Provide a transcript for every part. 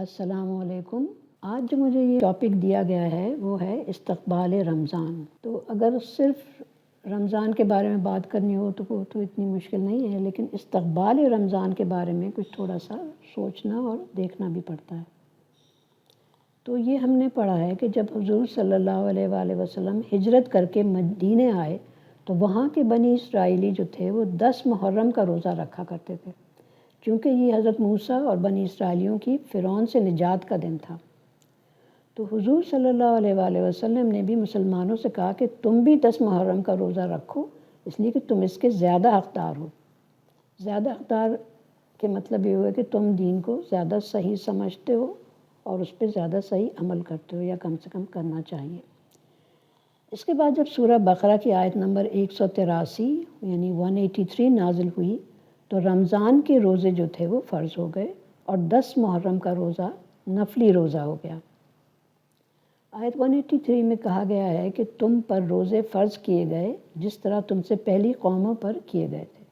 السلام علیکم۔ آج جو مجھے یہ ٹاپک دیا گیا ہے وہ ہے استقبال رمضان۔ تو اگر صرف رمضان کے بارے میں بات کرنی ہو تو وہ تو اتنی مشکل نہیں ہے، لیکن استقبال رمضان کے بارے میں کچھ تھوڑا سا سوچنا اور دیکھنا بھی پڑتا ہے۔ تو یہ ہم نے پڑھا ہے کہ جب حضور صلی اللہ علیہ وآلہ وسلم ہجرت کر کے مدینے آئے تو وہاں کے بنی اسرائیلی جو تھے وہ 10 محرم کا روزہ رکھا کرتے تھے، کیونکہ یہ حضرت موسیٰ اور بنی اسرائیلیوں کی فرعون سے نجات کا دن تھا۔ تو حضور صلی اللہ علیہ وآلہ وسلم نے بھی مسلمانوں سے کہا کہ تم بھی 10 محرم کا روزہ رکھو، اس لیے کہ تم اس کے زیادہ حقدار ہو۔ زیادہ حقدار کے مطلب یہ ہوا کہ تم دین کو زیادہ صحیح سمجھتے ہو اور اس پہ زیادہ صحیح عمل کرتے ہو، یا کم سے کم کرنا چاہیے۔ اس کے بعد جب سورہ بقرہ کی آیت نمبر 183 یعنی 183 نازل ہوئی تو رمضان کے روزے جو تھے وہ فرض ہو گئے اور 10 محرم کا روزہ نفلی روزہ ہو گیا۔ آیت 183 میں کہا گیا ہے کہ تم پر روزے فرض کیے گئے جس طرح تم سے پہلی قوموں پر کیے گئے تھے۔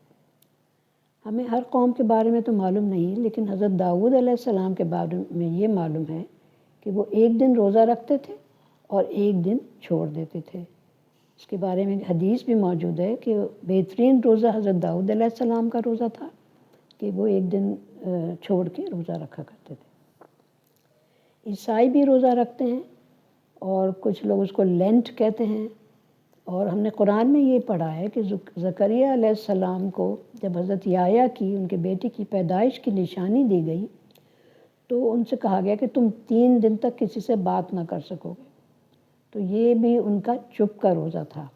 ہمیں ہر قوم کے بارے میں تو معلوم نہیں، لیکن حضرت داؤد علیہ السلام کے بارے میں یہ معلوم ہے کہ وہ ایک دن روزہ رکھتے تھے اور ایک دن چھوڑ دیتے تھے۔ اس کے بارے میں حدیث بھی موجود ہے کہ بہترین روزہ حضرت داؤد علیہ السلام کا روزہ تھا کہ وہ ایک دن چھوڑ کے روزہ رکھا کرتے تھے۔ عیسائی بھی روزہ رکھتے ہیں اور کچھ لوگ اس کو لینٹ کہتے ہیں، اور ہم نے قرآن میں یہ پڑھا ہے کہ زکریہ علیہ السلام کو جب حضرت یحییٰ کی ان کے بیٹی کی پیدائش کی نشانی دی گئی تو ان سے کہا گیا کہ تم 3 دن تک کسی سے بات نہ کر سکو گے، تو یہ بھی ان کا چپ کا روزہ تھا،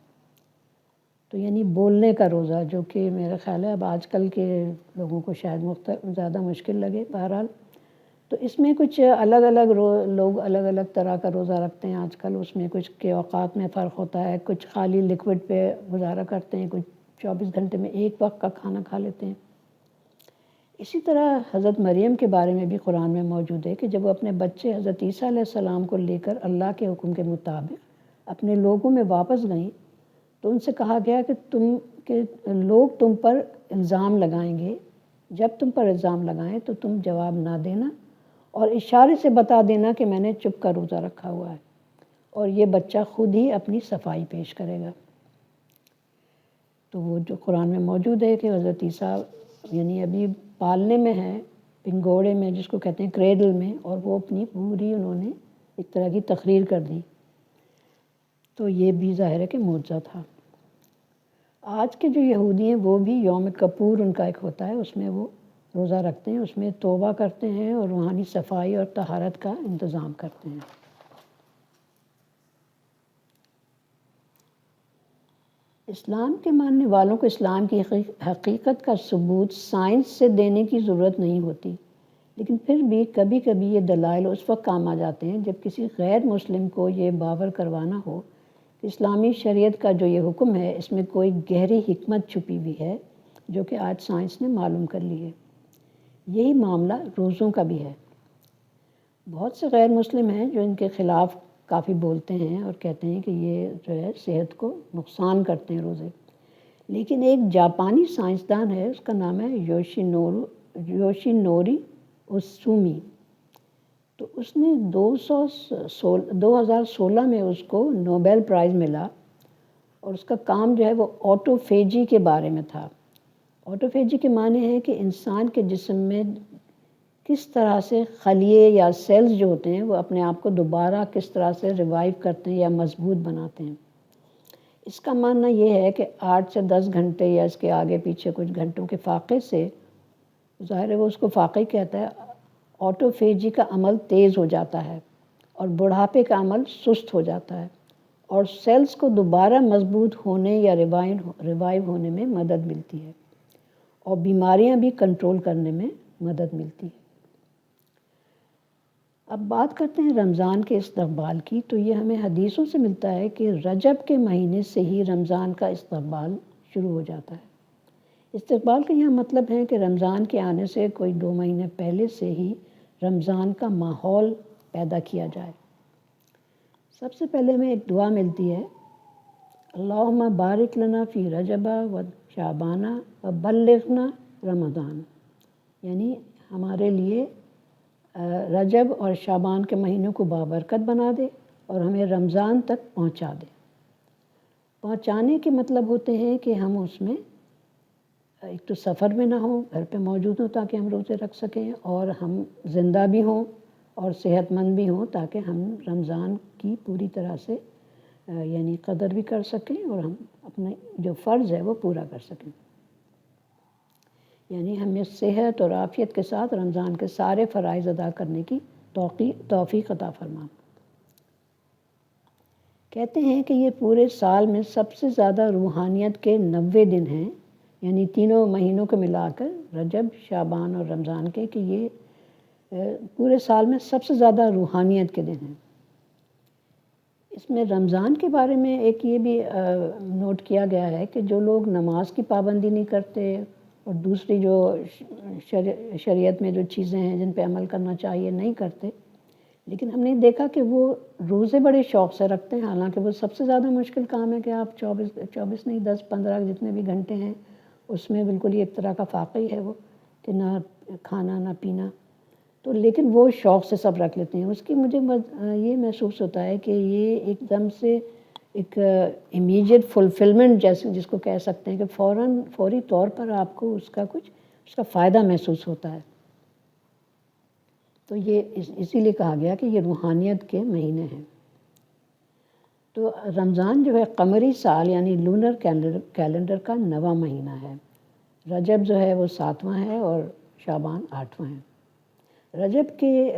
تو یعنی بولنے کا روزہ، جو کہ میرا خیال ہے اب آج کل کے لوگوں کو شاید زیادہ مشکل لگے۔ بہرحال تو اس میں کچھ الگ الگ لوگ الگ الگ طرح کا روزہ رکھتے ہیں آج کل، اس میں کچھ کے اوقات میں فرق ہوتا ہے، کچھ خالی لکوڈ پہ گزارا کرتے ہیں، کچھ 24 گھنٹے میں ایک وقت کا کھانا کھا لیتے ہیں۔ اسی طرح حضرت مریم کے بارے میں بھی قرآن میں موجود ہے کہ جب وہ اپنے بچے حضرت عیسیٰ علیہ السلام کو لے کر اللہ کے حکم کے مطابق اپنے لوگوں میں واپس گئیں تو ان سے کہا گیا کہ لوگ تم پر الزام لگائیں گے، جب تم پر الزام لگائیں تو تم جواب نہ دینا اور اشارے سے بتا دینا کہ میں نے چپ کا روزہ رکھا ہوا ہے، اور یہ بچہ خود ہی اپنی صفائی پیش کرے گا۔ تو وہ جو قرآن میں موجود ہے کہ حضرت عیسیٰ یعنی ابھی پالنے میں ہے، پنگوڑے میں جس کو کہتے ہیں کریڈل میں، اور وہ اپنی پوری انہوں نے ایک طرح کی تقریر کر دی، تو یہ بھی ظاہر ہے کہ معجزہ تھا۔ آج کے جو یہودی ہیں وہ بھی یوم کپور ان کا ایک ہوتا ہے، اس میں وہ روزہ رکھتے ہیں، اس میں توبہ کرتے ہیں اور روحانی صفائی اور طہارت کا انتظام کرتے ہیں۔ اسلام کے ماننے والوں کو اسلام کی حقیقت کا ثبوت سائنس سے دینے کی ضرورت نہیں ہوتی، لیکن پھر بھی کبھی کبھی یہ دلائل اس وقت کام آ جاتے ہیں جب کسی غیر مسلم کو یہ باور کروانا ہو کہ اسلامی شریعت کا جو یہ حکم ہے اس میں کوئی گہری حکمت چھپی ہوئی ہے جو کہ آج سائنس نے معلوم کر لی ہے۔ یہی معاملہ روزوں کا بھی ہے۔ بہت سے غیر مسلم ہیں جو ان کے خلاف کافی بولتے ہیں اور کہتے ہیں کہ یہ جو ہے صحت کو نقصان کرتے ہیں روزے، لیکن ایک جاپانی سائنسدان ہے، اس کا نام ہے یوشینوری اوسومی، تو اس نے 2016 میں اس کو نوبل پرائز ملا، اور اس کا کام جو ہے وہ آٹوفیجی کے بارے میں تھا۔ آٹوفیجی کے معنی ہے کہ انسان کے جسم میں کس طرح سے خلیے یا سیلز جو ہوتے ہیں وہ اپنے آپ کو دوبارہ کس طرح سے ریوائیو کرتے ہیں یا مضبوط بناتے ہیں۔ اس کا ماننا یہ ہے کہ 8 سے 10 گھنٹے یا اس کے آگے پیچھے کچھ گھنٹوں کے فاقے سے، ظاہر ہے وہ اس کو فاقے کہتا ہے، آٹوفیجی کا عمل تیز ہو جاتا ہے اور بڑھاپے کا عمل سست ہو جاتا ہے، اور سیلز کو دوبارہ مضبوط ہونے یا ریوائیو ہونے میں مدد ملتی ہے، اور بیماریاں بھی کنٹرول کرنے میں مدد ملتی ہے۔ اب بات کرتے ہیں رمضان کے استقبال کی، تو یہ ہمیں حدیثوں سے ملتا ہے کہ رجب کے مہینے سے ہی رمضان کا استقبال شروع ہو جاتا ہے۔ استقبال کا یہاں مطلب ہے کہ رمضان کے آنے سے کوئی 2 مہینے پہلے سے ہی رمضان کا ماحول پیدا کیا جائے۔ سب سے پہلے ہمیں ایک دعا ملتی ہے، اللہم بارک لنا فی رجب و شعبان و بلغنا رمضان، یعنی ہمارے لیے رجب اور شعبان کے مہینوں کو بابرکت بنا دے اور ہمیں رمضان تک پہنچا دے۔ پہنچانے کے مطلب ہوتے ہیں کہ ہم اس میں ایک تو سفر میں نہ ہوں، گھر پہ موجود ہوں تاکہ ہم روزے رکھ سکیں، اور ہم زندہ بھی ہوں اور صحت مند بھی ہوں تاکہ ہم رمضان کی پوری طرح سے یعنی قدر بھی کر سکیں اور ہم اپنا جو فرض ہے وہ پورا کر سکیں۔ یعنی ہمیں صحت اور عافیت کے ساتھ رمضان کے سارے فرائض ادا کرنے کی توفیق عطا فرما۔ کہتے ہیں کہ یہ پورے سال میں سب سے زیادہ روحانیت کے 90 دن ہیں، یعنی تینوں مہینوں کو ملا کر رجب، شعبان اور رمضان کے، کہ یہ پورے سال میں سب سے زیادہ روحانیت کے دن ہیں۔ اس میں رمضان کے بارے میں ایک یہ بھی نوٹ کیا گیا ہے کہ جو لوگ نماز کی پابندی نہیں کرتے اور دوسری جو شریعت میں جو چیزیں ہیں جن پہ عمل کرنا چاہیے نہیں کرتے، لیکن ہم نے دیکھا کہ وہ روزے بڑے شوق سے رکھتے ہیں، حالانکہ وہ سب سے زیادہ مشکل کام ہے کہ آپ 24 نہیں 10-15 جتنے بھی گھنٹے ہیں اس میں بالکل ہی ایک طرح کا فاقی ہے وہ، کہ نہ کھانا نہ پینا، تو لیکن وہ شوق سے سب رکھ لیتے ہیں۔ اس کی مجھے یہ محسوس ہوتا ہے کہ یہ ایک دم سے ایک امیجیٹ فلفلمنٹ جیسے جس کو کہہ سکتے ہیں کہ فوری طور پر آپ کو اس کا فائدہ محسوس ہوتا ہے۔ تو یہ اسی لیے کہا گیا کہ یہ روحانیت کے مہینے ہیں۔ تو رمضان جو ہے قمری سال یعنی لونر کیلنڈر کا 9واں مہینہ ہے۔ رجب جو ہے وہ 7واں ہے اور شعبان 8واں ہے۔ رجب کے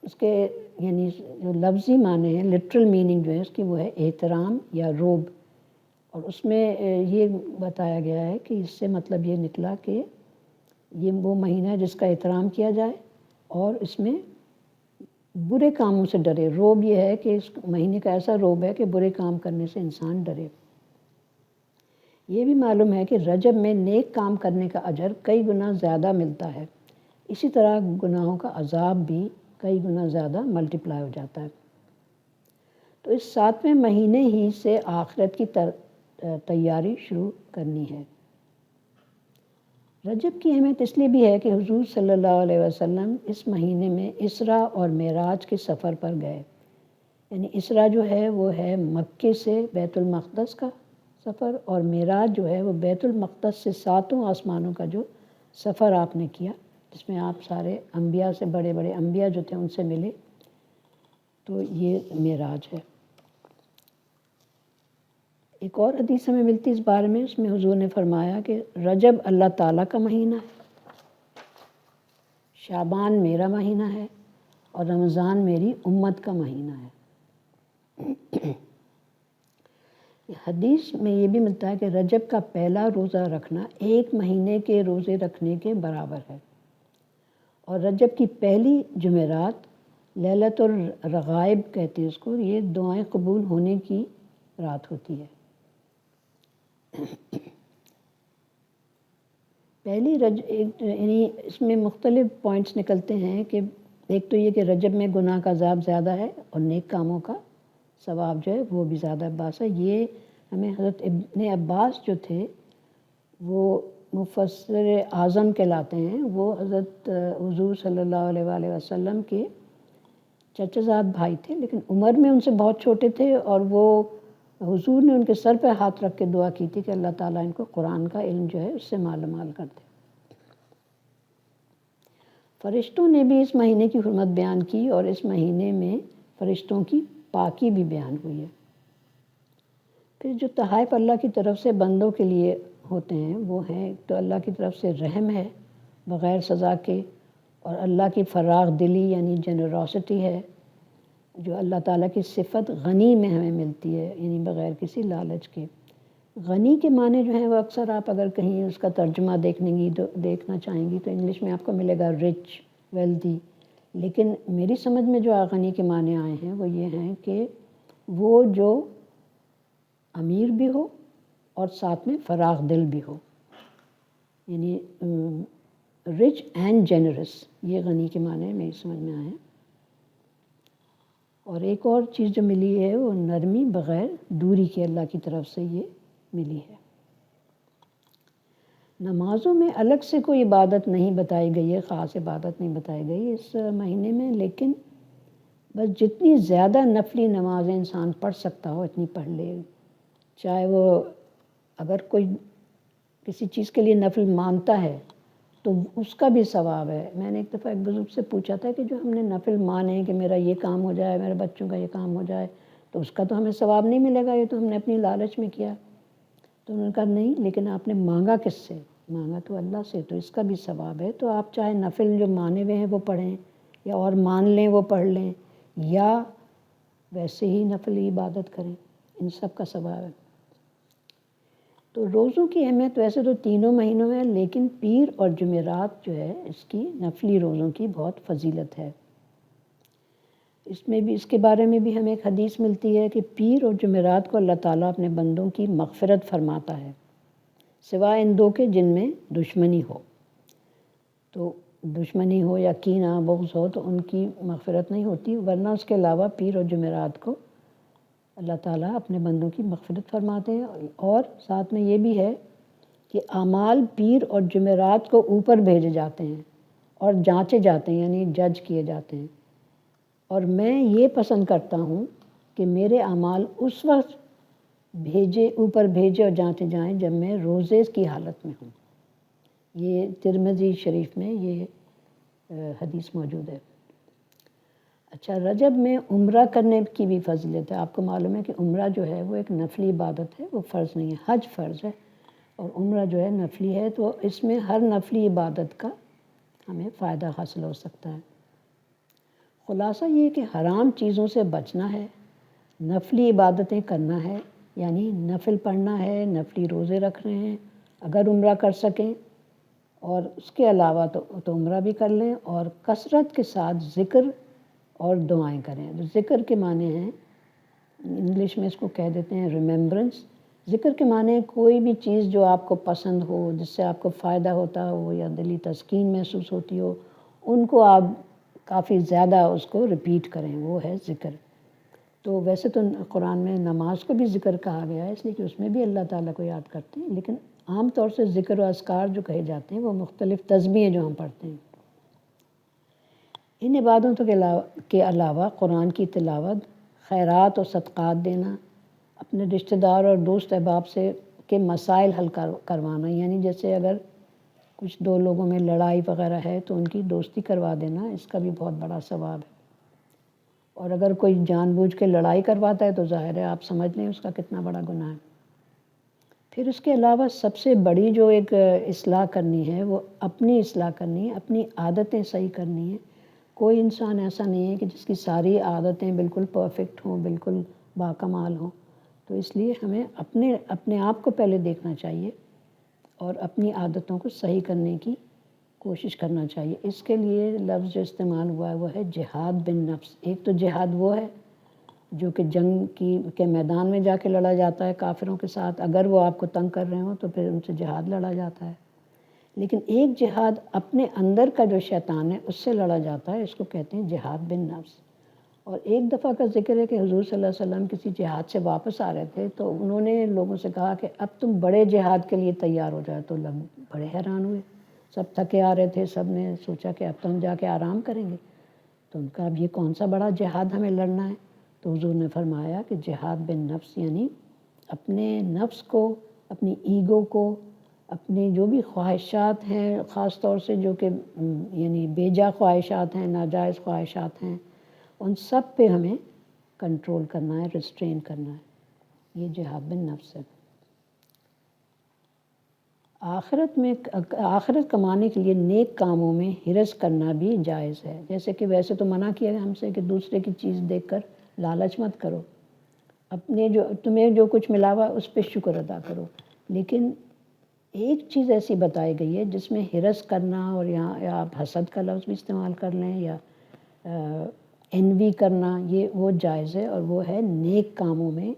اس کے یعنی جو لفظی معنی ہے، لٹرل میننگ جو ہے اس کی وہ ہے احترام یا روب، اور اس میں یہ بتایا گیا ہے کہ اس سے مطلب یہ نکلا کہ یہ وہ مہینہ ہے جس کا احترام کیا جائے اور اس میں برے کاموں سے ڈرے۔ روب یہ ہے کہ اس مہینے کا ایسا روب ہے کہ برے کام کرنے سے انسان ڈرے۔ یہ بھی معلوم ہے کہ رجب میں نیک کام کرنے کا اجر کئی گنا زیادہ ملتا ہے، اسی طرح گناہوں کا عذاب بھی کئی گنا زیادہ ملٹیپلائی ہو جاتا ہے۔ تو اس 7ویں مہینے ہی سے آخرت کی تیاری شروع کرنی ہے۔ رجب کی اہمیت اس لیے بھی ہے کہ حضور صلی اللہ علیہ وسلم اس مہینے میں اسرا اور معراج کے سفر پر گئے۔ یعنی اسرا جو ہے وہ ہے مکے سے بیت المقدس کا سفر، اور معراج جو ہے وہ بیت المقدس سے 7 آسمانوں کا جو سفر آپ نے کیا، جس میں آپ سارے انبیاء سے بڑے بڑے انبیاء جو تھے ان سے ملے، تو یہ معراج ہے۔ ایک اور حدیث ہمیں ملتی اس بارے میں، اس میں حضور نے فرمایا کہ رجب اللہ تعالیٰ کا مہینہ ہے، شعبان میرا مہینہ ہے، اور رمضان میری امت کا مہینہ ہے۔ حدیث میں یہ بھی ملتا ہے کہ رجب کا پہلا روزہ رکھنا 1 مہینے کے روزے رکھنے کے برابر ہے، اور رجب کی پہلی جمعرات لیلۃ الرغائب کہتے ہیں اس کو، یہ دعائیں قبول ہونے کی رات ہوتی ہے۔ یعنی اس میں مختلف پوائنٹس نکلتے ہیں کہ ایک تو یہ کہ رجب میں گناہ کا عذاب زیادہ ہے اور نیک کاموں کا ثواب جو ہے وہ بھی زیادہ باعث ہے۔ یہ ہمیں حضرت ابن عباس جو تھے وہ مفسر اعظم کہلاتے ہیں، وہ حضرت حضور صلی اللہ علیہ وآلہ وسلم کے چچا زاد بھائی تھے، لیکن عمر میں ان سے بہت چھوٹے تھے، اور وہ حضور نے ان کے سر پہ ہاتھ رکھ کے دعا کی تھی کہ اللہ تعالیٰ ان کو قرآن کا علم جو ہے اس سے مالا مال کر دے۔ فرشتوں نے بھی اس مہینے کی حرمت بیان کی، اور اس مہینے میں فرشتوں کی پاکی بھی بیان ہوئی ہے۔ پھر جو تحائف اللہ کی طرف سے بندوں کے لیے ہوتے ہیں وہ ہیں، تو اللہ کی طرف سے رحم ہے بغیر سزا کے، اور اللہ کی فراغ دلی یعنی جنروسٹی ہے، جو اللہ تعالیٰ کی صفت غنی میں ہمیں ملتی ہے، یعنی بغیر کسی لالچ کے۔ غنی کے معنی جو ہیں وہ اکثر آپ اگر کہیں اس کا ترجمہ دیکھنا چاہیں گی تو انگلش میں آپ کو ملے گا رچ، ویلدی، لیکن میری سمجھ میں جو غنی کے معنی آئے ہیں وہ یہ ہیں کہ وہ جو امیر بھی ہو اور ساتھ میں فراغ دل بھی ہو، یعنی رچ اینڈ جنرس، یہ غنی کے معنی میری سمجھ میں آئے ہیں۔ اور ایک اور چیز جو ملی ہے وہ نرمی بغیر دوری کے اللہ کی طرف سے یہ ملی ہے۔ نمازوں میں الگ سے کوئی عبادت نہیں بتائی گئی ہے، خاص عبادت نہیں بتائی گئی اس مہینے میں، لیکن بس جتنی زیادہ نفلی نمازیں انسان پڑھ سکتا ہو اتنی پڑھ لے، چاہے وہ اگر کوئی کسی چیز کے لیے نفل مانتا ہے تو اس کا بھی ثواب ہے۔ میں نے ایک دفعہ ایک بزرگ سے پوچھا تھا کہ جو ہم نے نفل مانے کہ میرا یہ کام ہو جائے، میرے بچوں کا یہ کام ہو جائے، تو اس کا تو ہمیں ثواب نہیں ملے گا، یہ تو ہم نے اپنی لالچ میں کیا۔ تو انہوں نے کہا نہیں، لیکن آپ نے مانگا کس سے؟ مانگا تو اللہ سے، تو اس کا بھی ثواب ہے۔ تو آپ چاہے نفل جو مانے ہوئے ہیں وہ پڑھیں، یا اور مان لیں وہ پڑھ لیں، یا ویسے ہی نفلی عبادت کریں، ان سب کا ثواب ہے۔ تو روزوں کی اہمیت ویسے تو تینوں مہینوں میں ہے، لیکن پیر اور جمعرات جو ہے اس کی نفلی روزوں کی بہت فضیلت ہے۔ اس میں بھی، اس کے بارے میں بھی ہمیں ایک حدیث ملتی ہے کہ پیر اور جمعرات کو اللہ تعالیٰ اپنے بندوں کی مغفرت فرماتا ہے، سوائے ان دو کے جن میں دشمنی ہو۔ تو دشمنی ہو یا کینہ بغض ہو تو ان کی مغفرت نہیں ہوتی، ورنہ اس کے علاوہ پیر اور جمعرات کو اللہ تعالیٰ اپنے بندوں کی مغفرت فرماتے ہیں۔ اور ساتھ میں یہ بھی ہے کہ اعمال پیر اور جمعرات کو اوپر بھیجے جاتے ہیں اور جانچے جاتے ہیں، یعنی جج کیے جاتے ہیں۔ اور میں یہ پسند کرتا ہوں کہ میرے اعمال اس وقت اوپر بھیجے اور جانچے جائیں جب میں روزے کی حالت میں ہوں۔ یہ ترمذی شریف میں یہ حدیث موجود ہے۔ اچھا، رجب میں عمرہ کرنے کی بھی فضیلت ہے۔ آپ کو معلوم ہے کہ عمرہ جو ہے وہ ایک نفلی عبادت ہے، وہ فرض نہیں ہے۔ حج فرض ہے اور عمرہ جو ہے نفلی ہے، تو اس میں ہر نفلی عبادت کا ہمیں فائدہ حاصل ہو سکتا ہے۔ خلاصہ یہ کہ حرام چیزوں سے بچنا ہے، نفلی عبادتیں کرنا ہے، یعنی نفل پڑھنا ہے، نفلی روزے رکھنے ہیں اگر عمرہ کر سکیں، اور اس کے علاوہ تو عمرہ بھی کر لیں، اور کثرت کے ساتھ ذکر اور دعائیں کریں۔ ذکر کے معنی ہیں، انگلش میں اس کو کہہ دیتے ہیں ریممبرنس۔ ذکر کے معنی کوئی بھی چیز جو آپ کو پسند ہو، جس سے آپ کو فائدہ ہوتا ہو یا دلی تسکین محسوس ہوتی ہو، ان کو آپ کافی زیادہ اس کو ریپیٹ کریں، وہ ہے ذکر۔ تو ویسے تو قرآن میں نماز کو بھی ذکر کہا گیا ہے، اس لیے کہ اس میں بھی اللہ تعالیٰ کو یاد کرتے ہیں، لیکن عام طور سے ذکر و اذکار جو کہے جاتے ہیں وہ مختلف تسبیحیں جو ہم پڑھتے ہیں۔ ان عبادتوں کے علاوہ قرآن کی تلاوت، خیرات اور صدقات دینا، اپنے رشتہ دار اور دوست احباب سے کے مسائل حل کروانا، یعنی جیسے اگر کچھ دو لوگوں میں لڑائی وغیرہ ہے تو ان کی دوستی کروا دینا، اس کا بھی بہت بڑا ثواب ہے۔ اور اگر کوئی جان بوجھ کے لڑائی کرواتا ہے تو ظاہر ہے آپ سمجھ لیں اس کا کتنا بڑا گناہ ہے۔ پھر اس کے علاوہ سب سے بڑی جو ایک اصلاح کرنی ہے وہ اپنی اصلاح کرنی ہے، اپنی عادتیں صحیح کرنی ہیں۔ کوئی انسان ایسا نہیں ہے کہ جس کی ساری عادتیں بالکل پرفیکٹ ہوں، بالکل باکمال ہوں۔ تو اس لیے ہمیں اپنے آپ کو پہلے دیکھنا چاہیے اور اپنی عادتوں کو صحیح کرنے کی کوشش کرنا چاہیے۔ اس کے لیے لفظ جو استعمال ہوا ہے وہ ہے جہاد بالنفس۔ ایک تو جہاد وہ ہے جو کہ جنگ کے میدان میں جا کے لڑا جاتا ہے کافروں کے ساتھ، اگر وہ آپ کو تنگ کر رہے ہوں تو پھر ان سے جہاد لڑا جاتا ہے۔ لیکن ایک جہاد اپنے اندر کا جو شیطان ہے اس سے لڑا جاتا ہے، اس کو کہتے ہیں جہاد بالنفس۔ اور ایک دفعہ کا ذکر ہے کہ حضور صلی اللہ علیہ وسلم کسی جہاد سے واپس آ رہے تھے تو انہوں نے لوگوں سے کہا کہ اب تم بڑے جہاد کے لیے تیار ہو جائے، تو لوگ بڑے حیران ہوئے، سب تھکے آ رہے تھے، سب نے سوچا کہ اب تو ہم جا کے آرام کریں گے۔ تو ان کا اب یہ کون سا بڑا جہاد ہمیں لڑنا ہے؟ تو حضور نے فرمایا کہ جہاد بالنفس، یعنی اپنے نفس کو، اپنی ایگو کو، اپنی جو بھی خواہشات ہیں، خاص طور سے جو کہ یعنی بیجا خواہشات ہیں، ناجائز خواہشات ہیں، ان سب پہ ہمیں کنٹرول کرنا ہے، ریسٹرین کرنا ہے۔ یہ جہاد بالنفس ہے۔ آخرت کمانے کے لیے نیک کاموں میں حرص کرنا بھی جائز ہے، جیسے کہ ویسے تو منع کیا ہے ہم سے کہ دوسرے کی چیز دیکھ کر لالچ مت کرو، تمہیں جو کچھ ملا ہوا اس پہ شکر ادا کرو، لیکن ایک چیز ایسی بتائی گئی ہے جس میں حرص کرنا، اور یہاں آپ حسد کا لفظ بھی استعمال کر لیں یا انوی کرنا، یہ وہ جائز ہے، اور وہ ہے نیک کاموں میں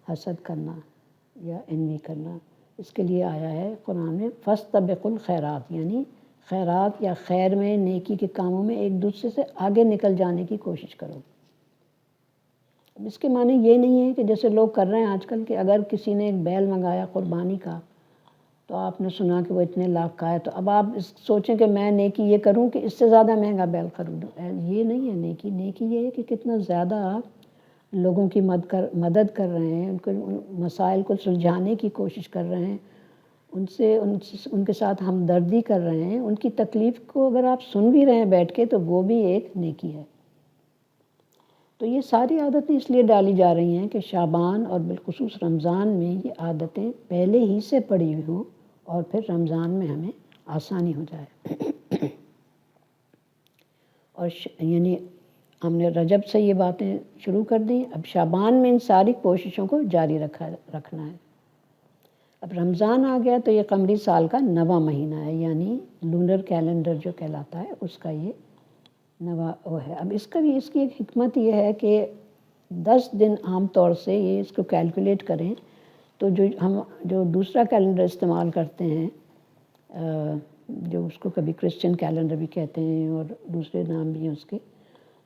حسد کرنا یا انوی کرنا۔ اس کے لیے آیا ہے قرآن میں فاستبقوا الخیرات، یعنی خیرات یا خیر میں، نیکی کے کاموں میں ایک دوسرے سے آگے نکل جانے کی کوشش کرو۔ اس کے معنی یہ نہیں ہے کہ جیسے لوگ کر رہے ہیں آج کل کہ اگر کسی نے ایک بیل منگایا قربانی کا تو آپ نے سنا کہ وہ اتنے لاکھ کا ہے، تو اب آپ سوچیں کہ میں نیکی یہ کروں کہ اس سے زیادہ مہنگا بیل خریدوں. یہ نہیں ہے نیکی. نیکی یہ ہے کہ کتنا زیادہ آپ لوگوں کی مدد کر رہے ہیں، ان کے مسائل کو سلجھانے کی کوشش کر رہے ہیں، ان کے ساتھ ہمدردی کر رہے ہیں، ان کی تکلیف کو اگر آپ سن بھی رہے ہیں بیٹھ کے تو وہ بھی ایک نیکی ہے. تو یہ ساری عادتیں اس لیے ڈالی جا رہی ہیں کہ شعبان اور بالخصوص رمضان میں یہ عادتیں پہلے ہی سے پڑی ہوئی ہوں اور پھر رمضان میں ہمیں آسانی ہو جائے. اور یعنی ہم نے رجب سے یہ باتیں شروع کر دیں، اب شعبان میں ان ساری کوششوں کو جاری رکھنا ہے. اب رمضان آ گیا تو یہ قمری سال کا 9واں مہینہ ہے، یعنی لونر کیلنڈر جو کہلاتا ہے اس کا یہ 9واں وہ ہے. اب اس کی ایک حکمت یہ ہے کہ 10 دن عام طور سے یہ اس کو کیلکولیٹ کریں تو جو دوسرا کیلنڈر استعمال کرتے ہیں، جو اس کو کبھی کرسچن کیلنڈر بھی کہتے ہیں اور دوسرے نام بھی ہیں اس کے،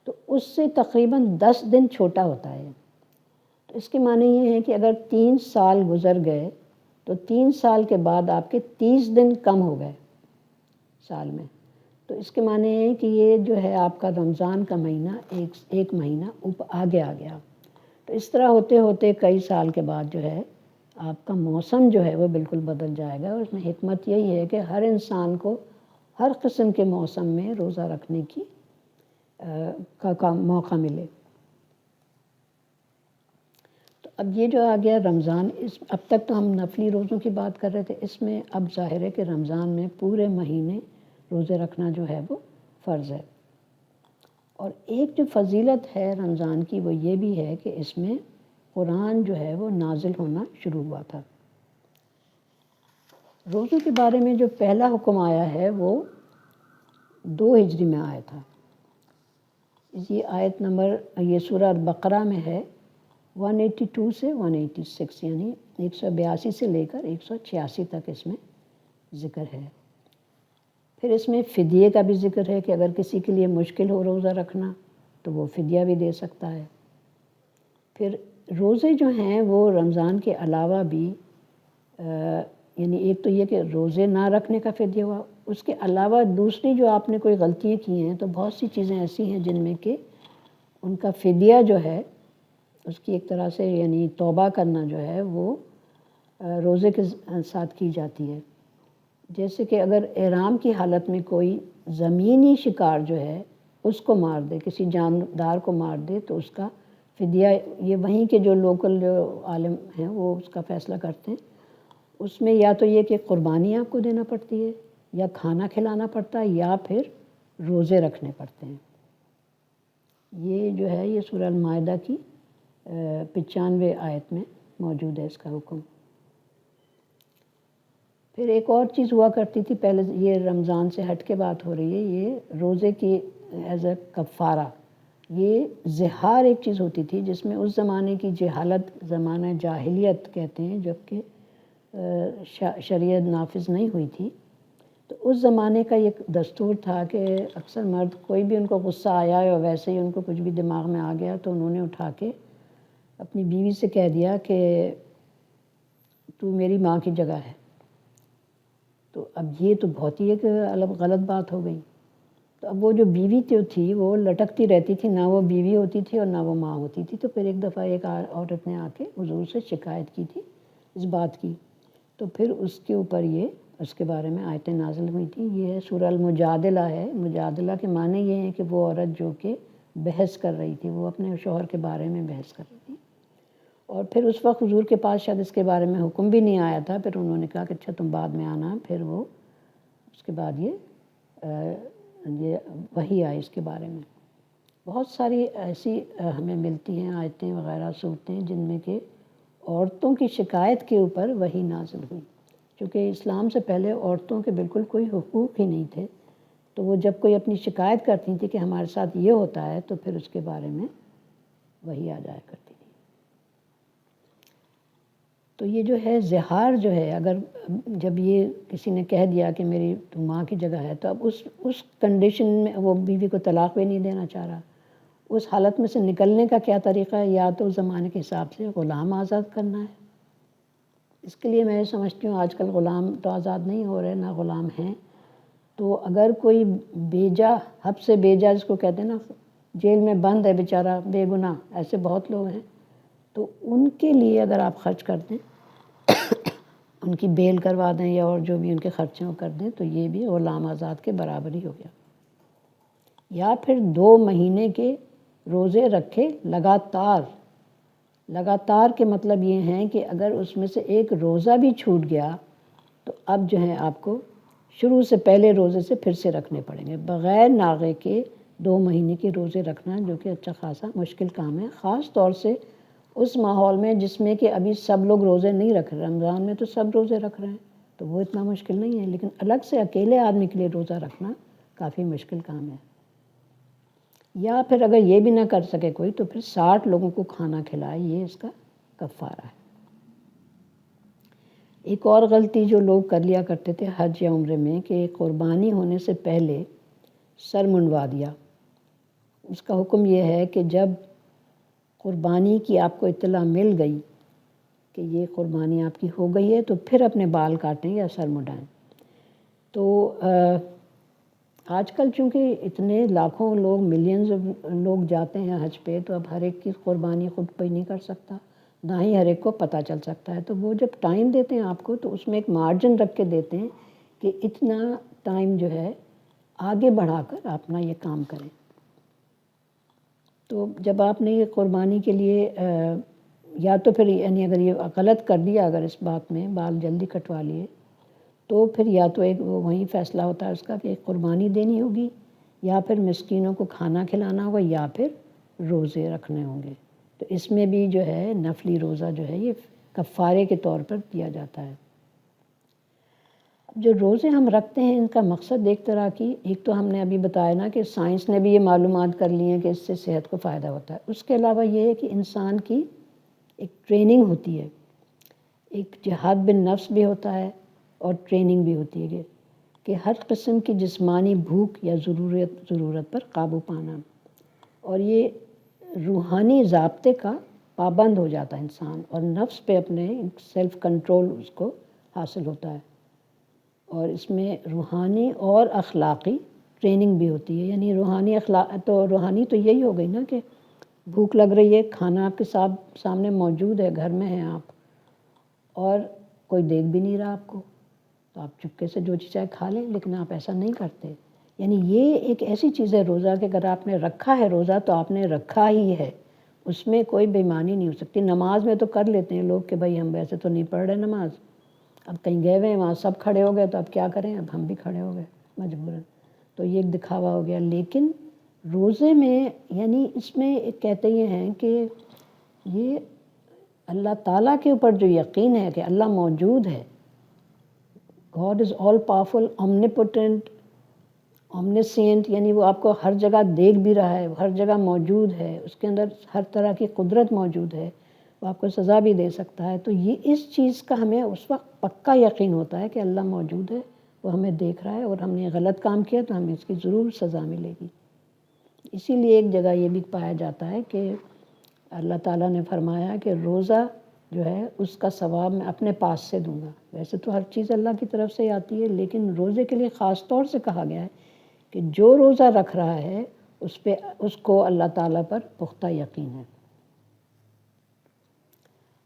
تو اس سے تقریباً 10 دن چھوٹا ہوتا ہے. تو اس کے معنی یہ ہے کہ اگر 3 سال گزر گئے تو 3 سال کے بعد آپ کے 30 دن کم ہو گئے سال میں. تو اس کے معنی ہے کہ یہ جو ہے آپ کا رمضان کا مہینہ ایک مہینہ آگے آ گیا. تو اس طرح ہوتے ہوتے کئی سال کے بعد جو ہے آپ کا موسم جو ہے وہ بالکل بدل جائے گا. اور اس میں حکمت یہی ہے کہ ہر انسان کو ہر قسم کے موسم میں روزہ رکھنے کا موقع ملے. تو اب یہ جو آ گیا رمضان، اب تک تو ہم نفلی روزوں کی بات کر رہے تھے، اس میں اب ظاہر ہے کہ رمضان میں پورے مہینے روزے رکھنا جو ہے وہ فرض ہے. اور ایک جو فضیلت ہے رمضان کی وہ یہ بھی ہے کہ اس میں قرآن جو ہے وہ نازل ہونا شروع ہوا تھا. روزوں کے بارے میں جو پہلا حکم آیا ہے وہ 2 ہجری میں آیا تھا. یہ آیت نمبر یہ سورہ البقرہ میں ہے 182 سے 186، یعنی 182 سے لے کر 186 تک اس میں ذکر ہے. پھر اس میں فدیے کا بھی ذکر ہے کہ اگر کسی کے لیے مشکل ہو روزہ رکھنا تو وہ فدیہ بھی دے سکتا ہے. پھر روزے جو ہیں وہ رمضان کے علاوہ بھی یعنی ایک تو یہ کہ روزے نہ رکھنے کا فدیہ ہوا، اس کے علاوہ دوسری جو آپ نے کوئی غلطیاں کی ہیں تو بہت سی چیزیں ایسی ہیں جن میں کہ ان کا فدیہ جو ہے اس کی ایک طرح سے یعنی توبہ کرنا جو ہے وہ روزے کے ساتھ کی جاتی ہے. جیسے کہ اگر احرام کی حالت میں کوئی زمینی شکار جو ہے اس کو مار دے، کسی جاندار کو مار دے، تو اس کا فدیہ یہ وہیں کے جو لوکل جو عالم ہیں وہ اس کا فیصلہ کرتے ہیں. اس میں یا تو یہ کہ قربانی آپ کو دینا پڑتی ہے، یا کھانا کھلانا پڑتا ہے، یا پھر روزے رکھنے پڑتے ہیں. یہ جو ہے یہ سورہ المائدہ کی 95 آیت میں موجود ہے اس کا حکم. پھر ایک اور چیز ہوا کرتی تھی پہلے، یہ رمضان سے ہٹ کے بات ہو رہی ہے، یہ روزے کی ایز اے کفارہ. یہ زہار ایک چیز ہوتی تھی جس میں اس زمانے کی جہالت، زمانہ جاہلیت کہتے ہیں، جب کہ شریعت نافذ نہیں ہوئی تھی، تو اس زمانے کا یہ دستور تھا کہ اکثر مرد کوئی بھی ان کو غصہ آیا یا ویسے ہی ان کو کچھ بھی دماغ میں آ گیا تو انہوں نے اٹھا کے اپنی بیوی سے کہہ دیا کہ تو میری ماں کی جگہ ہے. تو اب یہ تو بہت ہی ایک غلط بات ہو گئی. تو اب وہ جو بیوی تھی وہ لٹکتی رہتی تھی، نہ وہ بیوی ہوتی تھی اور نہ وہ ماں ہوتی تھی. تو پھر ایک دفعہ ایک عورت نے آ کے حضور سے شکایت کی تھی اس بات کی. تو پھر اس کے اوپر اس کے بارے میں آیتیں نازل ہوئی تھیں. یہ سورہ المجادلہ ہے. مجادلہ کے معنی یہ ہیں کہ وہ عورت جو کہ بحث کر رہی تھی، وہ اپنے شوہر کے بارے میں بحث کر رہی تھی. اور پھر اس وقت حضور کے پاس شاید اس کے بارے میں حکم بھی نہیں آیا تھا. پھر انہوں نے کہا کہ اچھا تم بعد میں آنا. پھر وہ اس کے بعد یہ وحی آئی اس کے بارے میں. بہت ساری ایسی ہمیں ملتی ہیں آیتیں وغیرہ صورتیں جن میں کہ عورتوں کی شکایت کے اوپر وحی نازل ہوئی. چونکہ اسلام سے پہلے عورتوں کے بالکل کوئی حقوق ہی نہیں تھے، تو وہ جب کوئی اپنی شکایت کرتی تھی کہ ہمارے ساتھ یہ ہوتا ہے تو پھر اس کے بارے میں وحی آ جایا کرتی تھی. تو یہ جو ہے زہار جو ہے، اگر جب یہ کسی نے کہہ دیا کہ میری تو ماں کی جگہ ہے، تو اب اس کنڈیشن میں وہ بیوی کو طلاق بھی نہیں دینا چاہ رہا. اس حالت میں سے نکلنے کا کیا طریقہ ہے؟ یا تو زمانے کے حساب سے غلام آزاد کرنا ہے، اس کے لیے میں سمجھتی ہوں آج کل غلام تو آزاد نہیں ہو رہے، نہ غلام ہیں، تو اگر کوئی بیجا، حب سے بیجا جس کو کہتے ہیں نا، جیل میں بند ہے بیچارہ بے گناہ، ایسے بہت لوگ ہیں، تو ان کے لیے اگر آپ خرچ کر دیں، ان کی بیل کروا دیں یا اور جو بھی ان کے خرچے وہ کر دیں، تو یہ بھی غلام آزاد کے برابر ہی ہو گیا۔ یا پھر 2 مہینے کے روزے رکھے لگاتار۔ لگاتار کے مطلب یہ ہیں کہ اگر اس میں سے ایک روزہ بھی چھوٹ گیا تو اب جو ہے آپ کو شروع سے پہلے روزے سے پھر سے رکھنے پڑیں گے، بغیر ناغے کے 2 مہینے کے روزے رکھنا، جو کہ اچھا خاصا مشکل کام ہے، خاص طور سے اس ماحول میں جس میں کہ ابھی سب لوگ روزے نہیں رکھ رہے۔ رمضان میں تو سب روزے رکھ رہے ہیں تو وہ اتنا مشکل نہیں ہے، لیکن الگ سے اکیلے آدمی کے لیے روزہ رکھنا کافی مشکل کام ہے۔ یا پھر اگر یہ بھی نہ کر سکے کوئی تو پھر 60 لوگوں کو کھانا کھلائے، یہ اس کا کفارہ ہے۔ ایک اور غلطی جو لوگ کر لیا کرتے تھے حج یا عمرے میں کہ قربانی ہونے سے پہلے سر منڈوا دیا۔ اس کا حکم یہ ہے کہ جب قربانی کی آپ کو اطلاع مل گئی کہ یہ قربانی آپ کی ہو گئی ہے تو پھر اپنے بال کاٹیں یا سر منڈائیں۔ تو آج کل چونکہ اتنے لاکھوں لوگ، ملینز لوگ جاتے ہیں حج پہ، تو اب ہر ایک کی قربانی خود پہ نہیں کر سکتا، نہ ہی ہر ایک کو پتہ چل سکتا ہے، تو وہ جب ٹائم دیتے ہیں آپ کو تو اس میں ایک مارجن رکھ کے دیتے ہیں کہ اتنا ٹائم جو ہے آگے بڑھا کر اپنا یہ کام کریں۔ تو جب آپ نے یہ قربانی کے لیے یا تو پھر یعنی اگر یہ غلط کر دیا، اگر اس بات میں بال جلدی کٹوا لیے، تو پھر یا تو ایک وہیں فیصلہ ہوتا ہے اس کا کہ ایک قربانی دینی ہوگی، یا پھر مسکینوں کو کھانا کھلانا ہوگا، یا پھر روزے رکھنے ہوں گے۔ تو اس میں بھی جو ہے نفلی روزہ جو ہے یہ کفارے کے طور پر دیا جاتا ہے۔ جو روزے ہم رکھتے ہیں ان کا مقصد ایک طرح کی، ایک تو ہم نے ابھی بتایا نا کہ سائنس نے بھی یہ معلومات کر لی ہیں کہ اس سے صحت کو فائدہ ہوتا ہے، اس کے علاوہ یہ ہے کہ انسان کی ایک ٹریننگ ہوتی ہے، ایک جہاد بالنفس بھی ہوتا ہے اور ٹریننگ بھی ہوتی ہے کہ ہر قسم کی جسمانی بھوک یا ضرورت پر قابو پانا، اور یہ روحانی ضابطے کا پابند ہو جاتا ہے انسان، اور نفس پہ اپنے سیلف کنٹرول اس کو حاصل ہوتا ہے، اور اس میں روحانی اور اخلاقی ٹریننگ بھی ہوتی ہے۔ یعنی روحانی تو یہی ہو گئی نا کہ بھوک لگ رہی ہے، کھانا آپ کے سامنے موجود ہے، گھر میں ہیں آپ، اور کوئی دیکھ بھی نہیں رہا آپ کو، تو آپ چپکے سے جو چیز چاہے کھا لیں، لیکن آپ ایسا نہیں کرتے۔ یعنی یہ ایک ایسی چیز ہے روزہ کہ اگر آپ نے رکھا ہے روزہ تو آپ نے رکھا ہی ہے، اس میں کوئی بے ایمانی نہیں ہو سکتی۔ نماز میں تو کر لیتے ہیں لوگ کہ بھائی ہم ویسے تو نہیں پڑھ رہے نماز، اب کہیں گئے ہوئے ہیں وہاں سب کھڑے ہو گئے تو اب کیا کریں، اب ہم بھی کھڑے ہو گئے مجبوراً، تو یہ ایک دکھاوا ہو گیا۔ لیکن روزے میں یعنی اس میں ایک کہتے یہ ہیں کہ یہ اللہ تعالیٰ کے اوپر جو یقین ہے کہ اللہ موجود ہے، God is all powerful, omnipotent, omniscient، یعنی وہ آپ کو ہر جگہ دیکھ بھی رہا ہے، ہر جگہ موجود ہے، اس کے اندر ہر طرح کی قدرت موجود ہے، وہ آپ کو سزا بھی دے سکتا ہے۔ تو یہ اس چیز کا ہمیں اس وقت پکا یقین ہوتا ہے کہ اللہ موجود ہے، وہ ہمیں دیکھ رہا ہے، اور ہم نے غلط کام کیا تو ہمیں اس کی ضرور سزا ملے گی۔ اسی لیے ایک جگہ یہ بھی پایا جاتا ہے کہ اللہ تعالیٰ نے فرمایا کہ روزہ جو ہے اس کا ثواب میں اپنے پاس سے دوں گا۔ ویسے تو ہر چیز اللہ کی طرف سے آتی ہے، لیکن روزے کے لیے خاص طور سے کہا گیا ہے کہ جو روزہ رکھ رہا ہے اس کو اللہ تعالیٰ پر پختہ یقین ہے۔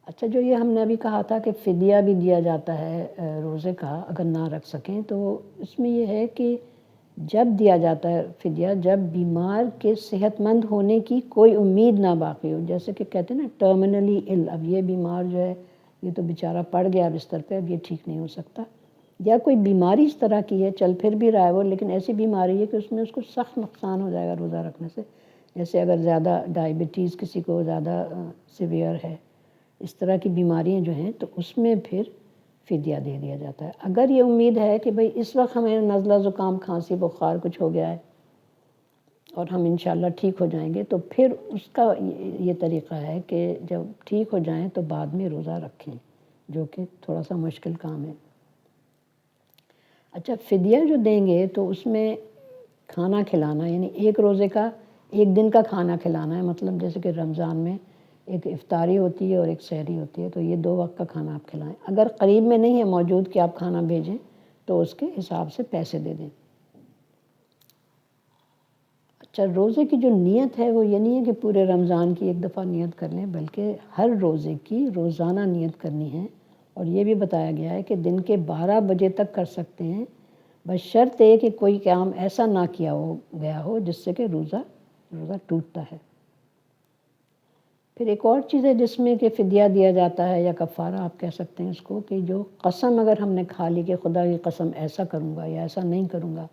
اچھا، جو یہ ہم نے ابھی کہا تھا کہ فدیہ بھی دیا جاتا ہے روزے کا اگر نہ رکھ سکیں، تو اس میں یہ ہے کہ جب دیا جاتا ہے فدیہ جب بیمار کے صحت مند ہونے کی کوئی امید نہ باقی ہو، جیسے کہ کہتے ہیں نا ٹرمینلی ال، اب یہ بیمار جو ہے یہ تو بیچارہ پڑ گیا بستر پہ، اب یہ ٹھیک نہیں ہو سکتا، یا کوئی بیماری اس طرح کی ہے چل پھر بھی رہا ہے وہ، لیکن ایسی بیماری ہے کہ اس میں اس کو سخت نقصان ہو جائے گا روزہ رکھنے سے، جیسے اگر زیادہ ڈائبٹیز کسی کو زیادہ سیویئر ہے، اس طرح کی بیماریاں جو ہیں تو اس میں پھر فدیہ دے دیا جاتا ہے۔ اگر یہ امید ہے کہ بھئی اس وقت ہمیں نزلہ زکام کھانسی بخار کچھ ہو گیا ہے اور ہم انشاءاللہ ٹھیک ہو جائیں گے، تو پھر اس کا یہ طریقہ ہے کہ جب ٹھیک ہو جائیں تو بعد میں روزہ رکھیں، جو کہ تھوڑا سا مشکل کام ہے۔ اچھا، فدیہ جو دیں گے تو اس میں کھانا کھلانا، یعنی ایک روزے کا ایک دن کا کھانا کھلانا ہے، مطلب جیسے کہ رمضان میں ایک افطاری ہوتی ہے اور ایک سحری ہوتی ہے، تو یہ 2 وقت کا کھانا آپ کھلائیں۔ اگر قریب میں نہیں ہے موجود کہ آپ کھانا بھیجیں تو اس کے حساب سے پیسے دے دیں۔ اچھا، روزے کی جو نیت ہے وہ یہ نہیں ہے کہ پورے رمضان کی ایک دفعہ نیت کر لیں، بلکہ ہر روزے کی روزانہ نیت کرنی ہے، اور یہ بھی بتایا گیا ہے کہ دن کے 12 بجے تک کر سکتے ہیں، بشرط ہے کہ کوئی کام ایسا نہ کیا گیا ہو جس سے کہ روزہ ٹوٹتا ہے۔ پھر ایک اور چیز ہے جس میں کہ فدیہ دیا جاتا ہے یا کفارہ آپ کہہ سکتے ہیں اس کو، کہ جو قسم اگر ہم نے کھا لی کہ خدا کی قسم ایسا کروں گا یا ایسا نہیں کروں گا،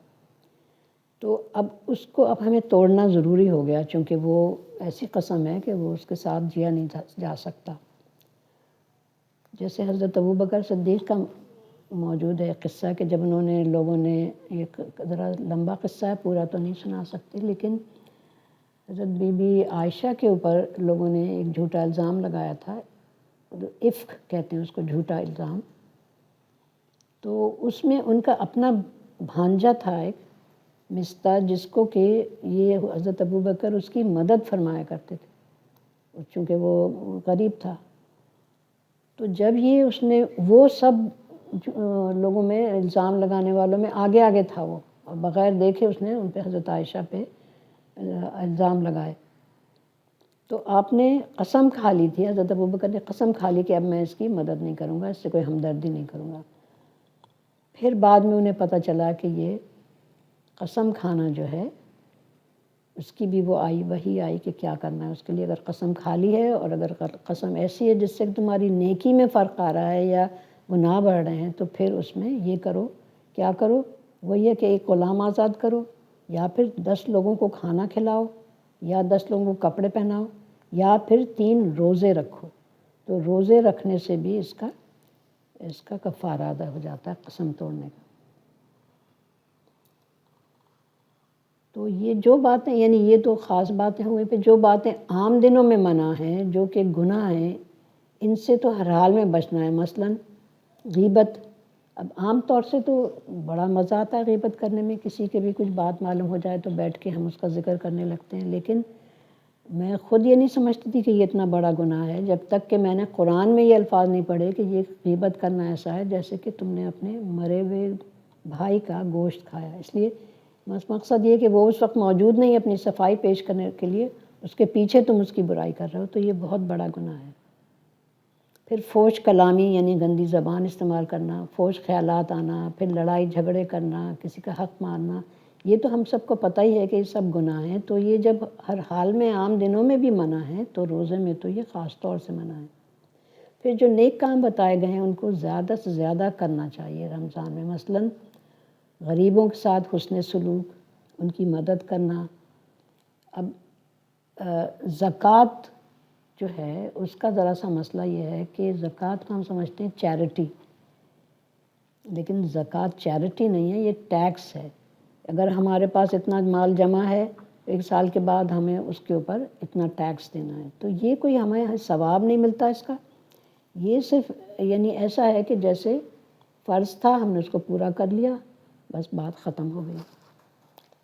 تو اب اس کو ہمیں توڑنا ضروری ہو گیا، چونکہ وہ ایسی قسم ہے کہ وہ اس کے ساتھ جیا نہیں جا سکتا۔ جیسے حضرت ابوبکر صدیق کا موجود ہے قصہ کہ جب انہوں نے لوگوں نے، ایک ذرا لمبا قصہ ہے، پورا تو نہیں سنا سکتے، لیکن حضرت بی بی عائشہ کے اوپر لوگوں نے ایک جھوٹا الزام لگایا تھا، افک کہتے ہیں اس کو، جھوٹا الزام۔ تو اس میں ان کا اپنا بھانجا تھا ایک مستہ، جس کو کہ یہ حضرت ابوبکر اس کی مدد فرمایا کرتے تھے چونکہ وہ غریب تھا۔ تو جب یہ اس نے وہ سب لوگوں میں الزام لگانے والوں میں آگے تھا، وہ اور بغیر دیکھے اس نے ان پہ حضرت عائشہ پہ الزام لگائے، تو آپ نے قسم کھا لی تھی، حضرت ابوبکر نے قسم کھا لی کہ اب میں اس کی مدد نہیں کروں گا، اس سے کوئی ہمدردی نہیں کروں گا۔ پھر بعد میں انہیں پتہ چلا کہ یہ قسم کھانا جو ہے اس کی بھی وہ وہی آئی کہ کیا کرنا ہے اس کے لیے۔ اگر قسم کھا لی ہے اور اگر قسم ایسی ہے جس سے تمہاری نیکی میں فرق آ رہا ہے یا گناہ بڑھ رہے ہیں، تو پھر اس میں یہ کرو، کیا کرو، وہ یہ کہ ایک غلام آزاد کرو، یا پھر 10 لوگوں کو کھانا کھلاؤ، یا 10 لوگوں کو کپڑے پہناؤ، یا پھر 3 روزے رکھو۔ تو روزے رکھنے سے بھی اس کا کفارہ ادا ہو جاتا ہے قسم توڑنے کا۔ تو یہ جو باتیں، یعنی یہ تو خاص باتیں ہوئیں، پہ جو باتیں عام دنوں میں منع ہیں جو کہ گناہ ہیں، ان سے تو ہر حال میں بچنا ہے۔ مثلاً غیبت، اب عام طور سے تو بڑا مزہ آتا ہے غیبت کرنے میں، کسی کے بھی کچھ بات معلوم ہو جائے تو بیٹھ کے ہم اس کا ذکر کرنے لگتے ہیں، لیکن میں خود یہ نہیں سمجھتی تھی کہ یہ اتنا بڑا گناہ ہے، جب تک کہ میں نے قرآن میں یہ الفاظ نہیں پڑھے کہ یہ غیبت کرنا ایسا ہے جیسے کہ تم نے اپنے مرے ہوئے بھائی کا گوشت کھایا۔ اس لیے بس مقصد یہ کہ وہ اس وقت موجود نہیں اپنی صفائی پیش کرنے کے لیے، اس کے پیچھے تم اس کی برائی کر رہے ہو، تو یہ بہت بڑا گناہ ہے۔ پھر فحش کلامی یعنی گندی زبان استعمال کرنا، فحش خیالات آنا، پھر لڑائی جھگڑے کرنا، کسی کا حق مارنا، یہ تو ہم سب کو پتہ ہی ہے کہ یہ سب گناہ ہیں۔ تو یہ جب ہر حال میں عام دنوں میں بھی منع ہے تو روزے میں تو یہ خاص طور سے منع ہے۔ پھر جو نیک کام بتائے گئے ہیں ان کو زیادہ سے زیادہ کرنا چاہیے رمضان میں، مثلاً غریبوں کے ساتھ حسن سلوک، ان کی مدد کرنا۔ اب زکوٰۃ جو ہے اس کا ذرا سا مسئلہ یہ ہے کہ زکوٰۃ کو ہم سمجھتے ہیں چیریٹی، لیکن زکوٰۃ چیریٹی نہیں ہے، یہ ٹیکس ہے۔ اگر ہمارے پاس اتنا مال جمع ہے، 1 سال کے بعد ہمیں اس کے اوپر اتنا ٹیکس دینا ہے، تو یہ کوئی ہمیں ثواب نہیں ملتا اس کا، یہ صرف یعنی ایسا ہے کہ جیسے فرض تھا ہم نے اس کو پورا کر لیا، بس بات ختم ہو گئی۔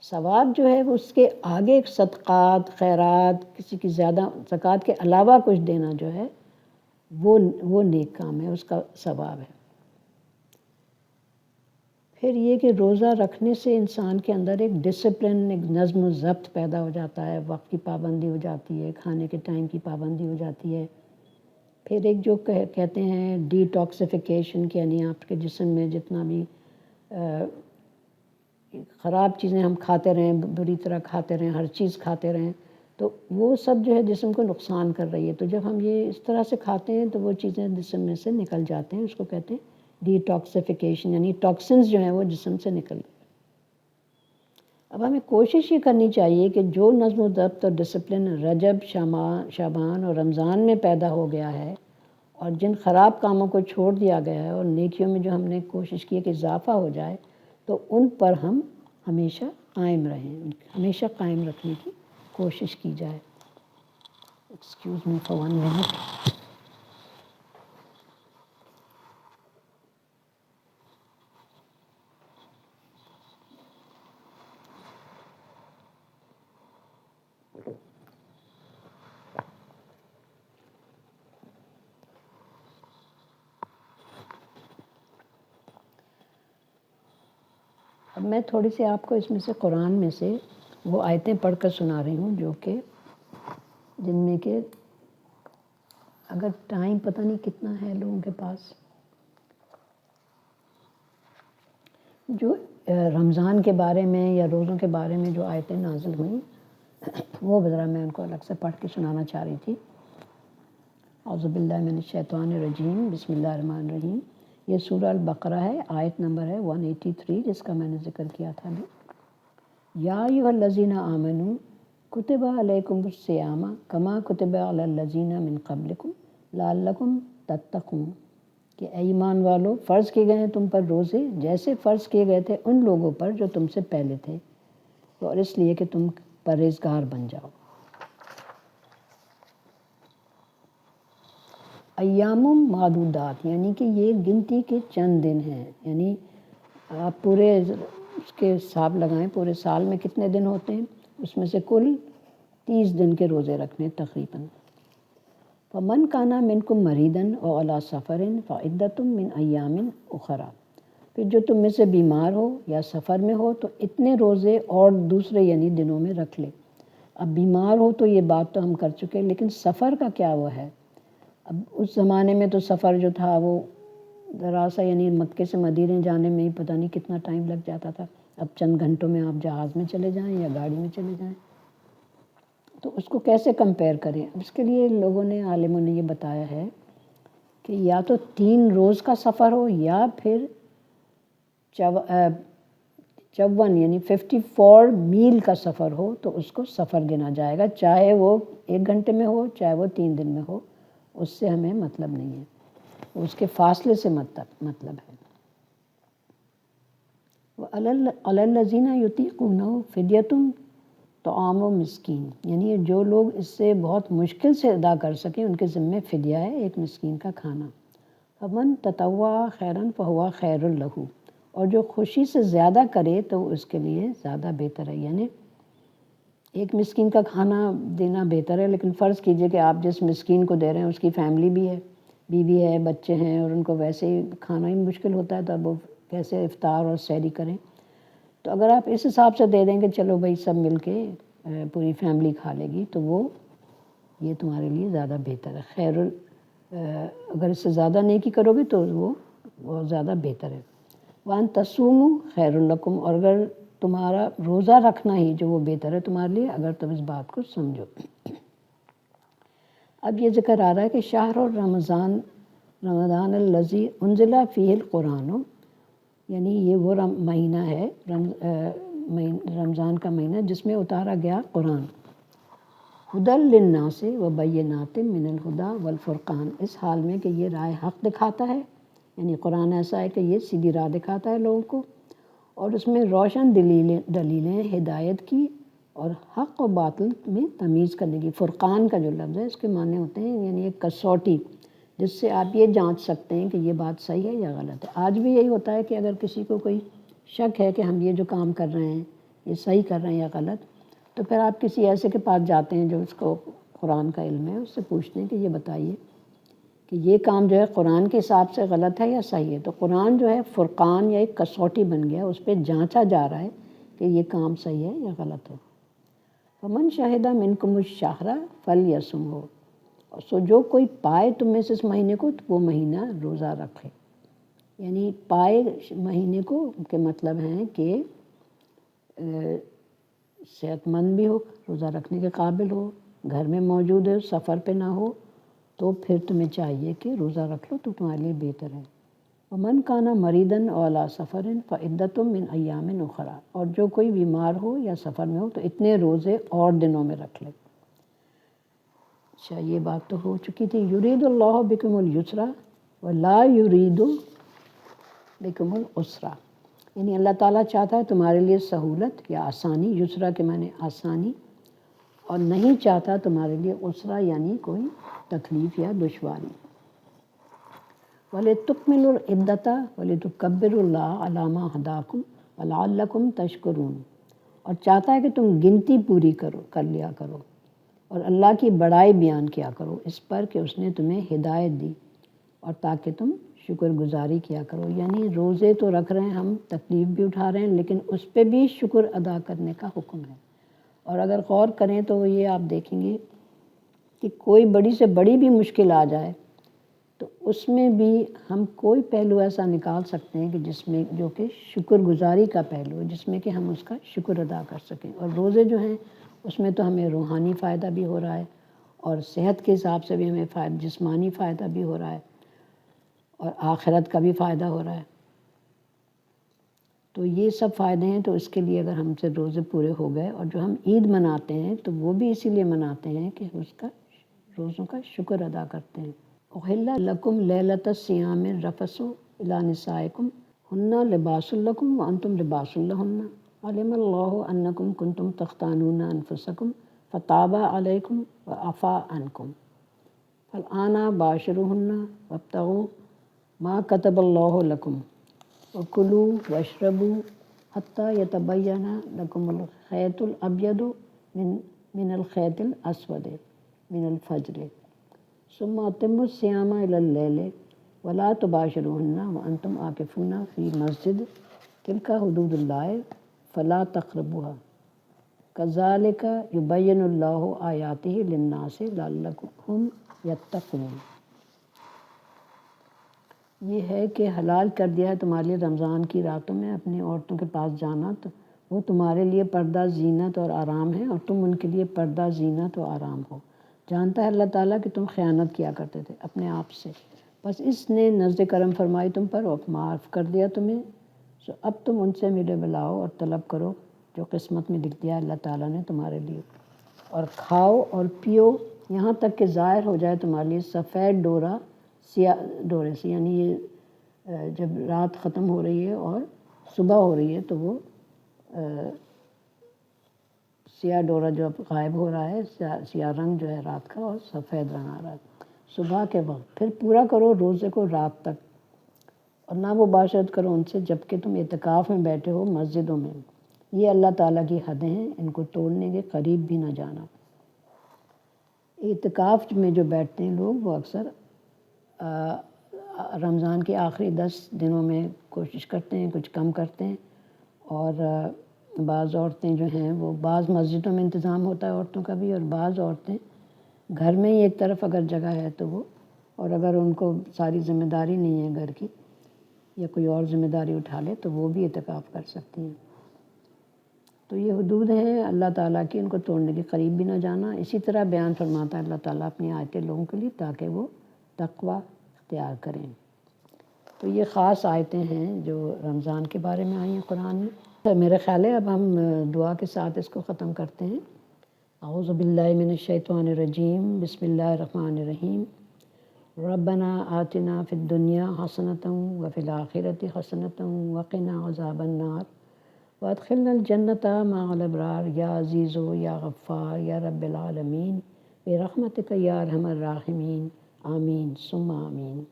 ثواب جو ہے اس کے آگے صدقات، خیرات، کسی کی زیادہ زکوٰۃ کے علاوہ کچھ دینا جو ہے وہ نیک کام ہے، اس کا ثواب ہے۔ پھر یہ کہ روزہ رکھنے سے انسان کے اندر ایک ڈسپلن، ایک نظم و ضبط پیدا ہو جاتا ہے، وقت کی پابندی ہو جاتی ہے، کھانے کے ٹائم کی پابندی ہو جاتی ہے۔ پھر ایک جو کہتے ہیں ڈی ٹاکسیفیکیشن، یعنی آپ کے جسم میں جتنا بھی خراب چیزیں ہم کھاتے رہیں، بری طرح کھاتے رہیں، ہر چیز کھاتے رہیں، تو وہ سب جو ہے جسم کو نقصان کر رہی ہے، تو جب ہم یہ اس طرح سے کھاتے ہیں تو وہ چیزیں جسم میں سے نکل جاتے ہیں، اس کو کہتے ہیں ڈی ٹاکسیفیکیشن، یعنی ٹاکسنز جو ہیں وہ جسم سے نکل گئے۔ اب ہمیں کوشش یہ کرنی چاہیے کہ جو نظم و ضبط اور ڈسپلن رجب، شعبان اور رمضان میں پیدا ہو گیا ہے، اور جن خراب کاموں کو چھوڑ دیا گیا ہے اور نیکیوں میں جو ہم نے کوشش کی کہ اضافہ ہو جائے، تو ان پر ہم ہمیشہ قائم رہیں، ہمیشہ قائم رکھنے کی کوشش کی جائے۔ Excuse me for 1 minute. اب میں تھوڑی سی آپ کو اس میں سے قرآن میں سے وہ آیتیں پڑھ کر سنا رہی ہوں جو کہ جن میں کہ اگر ٹائم پتہ نہیں کتنا ہے لوگوں کے پاس، جو رمضان کے بارے میں یا روزوں کے بارے میں جو آیتیں نازل ہوئیں وہ ذرا میں ان کو الگ سے پڑھ کے سنانا چاہ رہی تھی۔ اعوذ باللہ من الشیطان الرجیم، بسم اللہ الرحمن الرحیم۔ یہ سورہ البقرہ ہے، آیت نمبر ہے 183 جس کا میں نے ذکر کیا تھا ابھی۔ یا ایھا الذین آمنوا کتب علیکم الصیام کما کتب علی الذین من قبلکم لعلکم تتقون، کہ اے ایمان والو فرض کیے گئے ہیں تم پر روزے جیسے فرض کیے گئے تھے ان لوگوں پر جو تم سے پہلے تھے، اور اس لیے کہ تم پرہیزگار بن جاؤ۔ ایام معدودات یعنی کہ یہ گنتی کے چند دن ہیں، یعنی آپ پورے اس کے حساب لگائیں پورے سال میں کتنے دن ہوتے ہیں، اس میں سے کل 30 دن کے روزے رکھنے تقریباً۔ فمن کان منکم مریضا او علی سفر فعدۃ من ایام اخری، پھر جو تم میں سے بیمار ہو یا سفر میں ہو تو اتنے روزے اور دوسرے یعنی دنوں میں رکھ لے۔ اب بیمار ہو تو یہ بات تو ہم کر چکے، لیکن سفر کا کیا وہ ہے؟ اب اس زمانے میں تو سفر جو تھا وہ ذرا سا یعنی مکے سے مدینے جانے میں ہی پتہ نہیں کتنا ٹائم لگ جاتا تھا، اب چند گھنٹوں میں آپ جہاز میں چلے جائیں یا گاڑی میں چلے جائیں، تو اس کو کیسے کمپیئر کریں؟ اب اس کے لیے لوگوں نے عالموں نے یہ بتایا ہے کہ یا تو 3 روز کا سفر ہو یا پھر 54 یعنی 54 میل کا سفر ہو تو اس کو سفر گنا جائے گا، چاہے وہ 1 گھنٹے میں ہو چاہے وہ 3 دن میں ہو، اس سے ہمیں مطلب نہیں ہے، اس کے فاصلے سے مطلب ہے۔ وَعَلَى الَّذِينَ يُطِيقُونَهُ فِدْيَةٌ طعام مسکین، یعنی جو لوگ اس سے بہت مشکل سے ادا کر سکیں ان کے ذمے فدیہ ہے، ایک مسکین کا کھانا۔ فَمَن تَطَوَّعَ خَيْرًا فَهُوَ خَيْرٌ لَهُ، اور جو خوشی سے زیادہ کرے تو اس کے لیے زیادہ بہتر ہے، یعنی ایک مسکین کا کھانا دینا بہتر ہے، لیکن فرض کیجئے کہ آپ جس مسکین کو دے رہے ہیں اس کی فیملی بھی ہے، بیوی ہے، بچے ہیں، اور ان کو ویسے ہی کھانا ہی مشکل ہوتا ہے تو اب وہ کیسے افطار اور سحری کریں؟ تو اگر آپ اس حساب سے دے دیں کہ چلو بھائی سب مل کے پوری فیملی کھا لے گی تو وہ یہ تمہارے لیے زیادہ بہتر ہے، اگر اس سے زیادہ نیکی کرو گے تو وہ بہت زیادہ بہتر ہے۔ وَأَن تَصُومُوا خَيْرٌ لَكُمْ، اور اگر تمہارا روزہ رکھنا ہی جو وہ بہتر ہے تمہارے لیے اگر تم اس بات کو سمجھو۔ اب یہ ذکر آ رہا ہے کہ شہر رمضان الذی انزل فیہ القرآن، یعنی یہ وہ مہینہ ہے رمضان کا مہینہ جس میں اتارا گیا قرآن، ہدی للناس وبینات من الہدی والفرقان، اس حال میں کہ یہ راہ حق دکھاتا ہے، یعنی قرآن ایسا ہے کہ یہ سیدھی راہ دکھاتا ہے لوگوں کو، اور اس میں روشن دلیلیں ہدایت کی اور حق و باطل میں تمیز کرنے کی۔ فرقان کا جو لفظ ہے اس کے معنی ہوتے ہیں یعنی ایک کسوٹی جس سے آپ یہ جانچ سکتے ہیں کہ یہ بات صحیح ہے یا غلط ہے۔ آج بھی یہی ہوتا ہے کہ اگر کسی کو کوئی شک ہے کہ ہم یہ جو کام کر رہے ہیں یہ صحیح کر رہے ہیں یا غلط، تو پھر آپ کسی ایسے کے پاس جاتے ہیں جو اس کو قرآن کا علم ہے، اس سے پوچھتے ہیں کہ یہ بتائیے کہ یہ کام جو ہے قرآن کے حساب سے غلط ہے یا صحیح ہے۔ تو قرآن جو ہے فرقان یا ایک کسوٹی بن گیا، اس پہ جانچا جا رہا ہے کہ یہ کام صحیح ہے یا غلط ہے۔ فَمَن شَهِدَ مِنْكُمُ الشَّهْرَ فَلْيَصُمْهُ، سو جو کوئی پائے تم میں سے اس مہینے کو تو وہ مہینہ روزہ رکھے، یعنی پائے مہینے کو کے مطلب ہیں کہ صحت مند بھی ہو، روزہ رکھنے کے قابل ہو، گھر میں موجود ہے، سفر پہ نہ ہو، تو پھر تمہیں چاہیے کہ روزہ رکھ لو تو تمہارے لیے بہتر ہے۔ وَمَن كَانَ مَرِيضًا أَوْ عَلَىٰ سَفَرٍ فَعِدَّةٌ مِّنْ أَيَّامٍ أُخَرَىٰ، اور جو کوئی بیمار ہو یا سفر میں ہو تو اتنے روزے اور دنوں میں رکھ لے۔ اچھا یہ بات تو ہو چکی تھی۔ یرید اللہ بکم الیسر ولا یرید بکم العسر، یعنی اللہ تعالیٰ چاہتا ہے تمہارے لیے سہولت یا آسانی، یسرا کے معنی آسانی، اور نہیں چاہتا تمہارے لیے عسرا یعنی کوئی تکلیف یا دشواری۔ وَلِتُكْمِلُوا الْعِدَّةَ وَلِتُكَبِّرُوا اللَّهَ عَلَىٰ مَا هَدَاكُمْ وَلَعَلَّكُمْ تَشْكُرُونَ، اور چاہتا ہے کہ تم گنتی پوری کر لیا کرو اور اللہ کی بڑائی بیان کیا کرو اس پر کہ اس نے تمہیں ہدایت دی اور تاکہ تم شکر گزاری کیا کرو، یعنی روزے تو رکھ رہے ہیں ہم، تکلیف بھی اٹھا رہے ہیں، لیکن اس پہ بھی شکر ادا کرنے کا حکم ہے۔ اور اگر غور کریں تو یہ آپ دیکھیں گے کہ کوئی بڑی سے بڑی بھی مشکل آ جائے تو اس میں بھی ہم کوئی پہلو ایسا نکال سکتے ہیں کہ جس میں جو کہ شکر گزاری کا پہلو ہے، جس میں کہ ہم اس کا شکر ادا کر سکیں۔ اور روزے جو ہیں اس میں تو ہمیں روحانی فائدہ بھی ہو رہا ہے، اور صحت کے حساب سے بھی ہمیں جسمانی فائدہ بھی ہو رہا ہے، اور آخرت کا بھی فائدہ ہو رہا ہے۔ تو یہ سب فائدے ہیں، تو اس کے لیے اگر ہم سے روزے پورے ہو گئے، اور جو ہم عید مناتے ہیں تو وہ بھی اسی لیے مناتے ہیں کہ اس کا روزوں کا شکر ادا کرتے ہیں۔ احل لکم لیلۃ الصیام الرفث الی نسائکم ہن لباس لکم وانتم لباس لہن علم اللہ انکم کنتم تختانون انفسکم فتاب علیکم وعفا عنکم فالآن باشروہن وابتغوا ما کتب اللہ لکم وَكُلُوا وَاشْرَبُوا حَتَّى يَتَبَيَّنَ لَكُمُ الْخَيْطُ الْأَبْيَضُ مِنَ الْخَيْطِ الْأَسْوَدِ مِنَ الْفَجْرِ ثُمَّ أَتِمُّوا الصِّيَامَ إِلَى اللَّيْلِ وَلَا تُبَاشِرُوهُنَّ وَأَنْتُمْ عَاكِفُونَ فِي الْمَسْجِدِ تِلْكَ حُدُودُ اللَّهِ فَلَا تَقْرَبُوهَا كَذَلِكَ يُبَيِّنُ اللَّهُ آيَاتِهِ لِلنَّاسِ لَعَلَّهُمْ يَتَّقُونَ۔ یہ ہے کہ حلال کر دیا ہے تمہارے لیے رمضان کی راتوں میں اپنی عورتوں کے پاس جانا، تو وہ تمہارے لیے پردہ زینت اور آرام ہے، اور تم ان کے لیے پردہ زینت و آرام ہو۔ جانتا ہے اللہ تعالیٰ کہ تم خیانت کیا کرتے تھے اپنے آپ سے، بس اس نے نزد کرم فرمائی تم پر اور معاف کر دیا تمہیں، سو اب تم ان سے ملے بلاؤ اور طلب کرو جو قسمت میں لکھ دیا اللہ تعالیٰ نے تمہارے لیے، اور کھاؤ اور پیو یہاں تک کہ ظاہر ہو جائے تمہارے لیے سفید ڈورا سیاہ ڈورے سے، یعنی یہ جب رات ختم ہو رہی ہے اور صبح ہو رہی ہے تو وہ سیاہ ڈورا جو اب غائب ہو رہا ہے، سیاہ رنگ جو ہے رات کا، اور سفید رنگ آ رہا ہے صبح کے وقت۔ پھر پورا کرو روزے کو رات تک، اور نہ وہ مباشرت کرو ان سے جب کہ تم اعتکاف میں بیٹھے ہو مسجدوں میں، یہ اللہ تعالیٰ کی حدیں ہیں، ان کو توڑنے کے قریب بھی نہ جانا۔ اعتکاف میں جو بیٹھتے ہیں لوگ وہ اکثر رمضان کے آخری 10 دنوں میں کوشش کرتے ہیں، کچھ کم کرتے ہیں، اور بعض عورتیں جو ہیں وہ بعض مسجدوں میں انتظام ہوتا ہے عورتوں کا بھی، اور بعض عورتیں گھر میں ہی ایک طرف اگر جگہ ہے تو وہ، اور اگر ان کو ساری ذمہ داری نہیں ہے گھر کی یا کوئی اور ذمہ داری اٹھا لے تو وہ بھی اعتکاف کر سکتی ہیں۔ تو یہ حدود ہیں اللہ تعالیٰ کی، ان کو توڑنے کے قریب بھی نہ جانا۔ اسی طرح بیان فرماتا ہے اللہ تعالیٰ اپنی آیتیں لوگوں کے لیے تاکہ وہ تقوی اختیار کریں۔ تو یہ خاص آیتیں ہیں جو رمضان کے بارے میں آئی ہیں قرآن میں۔ میرا خیال ہے اب ہم دعا کے ساتھ اس کو ختم کرتے ہیں۔ اعوذ باللہ من الشیطان الرجیم، بسم اللہ الرحمن الرحیم۔ ربنا آتنا فی الدنیا حسنۃ وفی الآخرۃ حسنۃ وقنا عذاب النار وادخلنا الجنۃ مع الابرار یا عزیز یا غفار یا رب العالمین برحمتک یا ارحم الراحمین، آمین ثم آمین۔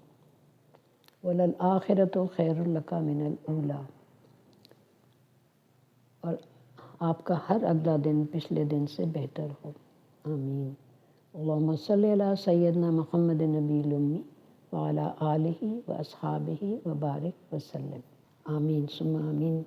وَلَلْآخِرَةُ خَيْرٌ لَكَ مِنَ الْأُولَىٰ، اور آپ کا ہر اگلا دن پچھلے دن سے بہتر ہو، آمین۔ اللہم صلی علی سیدنا محمد نبی الامی وعلی آلہ واصحابہ وبارک وسلم، آمین ثم آمین۔